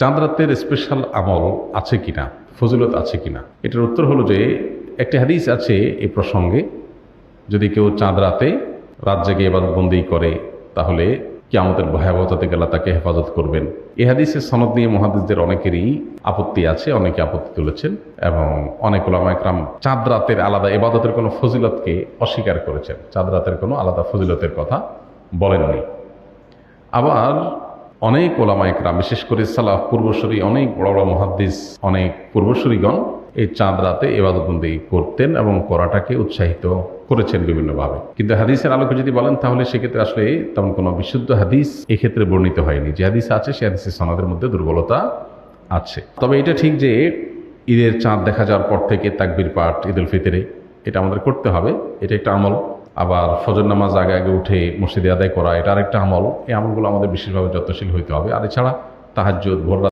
চাঁদ রাতের স্পেশাল আমল আছে কিনা, ফজিলত আছে কিনা, এটার উত্তর হলো যে একটি হাদিস আছে এই প্রসঙ্গে। যদি কেউ চাঁদ রাতে রাত জেগে ইবাদতবন্দি করে তাহলে কিয়ামতের ভয়াবহতা থেকে আল্লাহ তাকে হেফাজত করবেন। এই হাদিসের সনদ নিয়ে মুহাদ্দিসদের অনেকেরই আপত্তি আছে, অনেকে আপত্তি তুলেছেন এবং অনেক উলামা ইকরাম চাঁদ রাতের আলাদা ইবাদতের কোনো ফজিলতকে অস্বীকার করেছেন, চাঁদ রাতের কোনো আলাদা ফজিলতের কথা বলেননি। আবার অনেক ওলামা ইকরাম, বিশেষ করে সালাফ পূর্বসূরি অনেক বড় বড় মুহাদ্দিস, অনেক পূর্বসূরিগণ এই চাঁদ রাতে ইবাদতবন্দি করতেন এবং করাটাকে উৎসাহিত করেছেন বিভিন্নভাবে। কিন্তু হাদিসের আলোকে যদি বলেন তাহলে সেক্ষেত্রে আসলে তেমন কোনো বিশুদ্ধ হাদিস এক্ষেত্রে বর্ণিত হয়নি। যে হাদিস আছে সে হাদিসের সনদের মধ্যে দুর্বলতা আছে। তবে এটা ঠিক যে ঈদের চাঁদ দেখা যাওয়ার পর থেকে তাকবীর পাঠ ঈদুল ফিতরে এটা আমাদের করতে হবে, এটা একটা আমল। আবার ফজর নামাজ আগে আগে উঠে মসজিদে আদায় করা এটা আরেকটা আমল। এই আমলগুলো আমাদের বিশেষভাবে যত্নশীল হইতে হবে। আর এছাড়া তাহাজ্জুদ, ভোর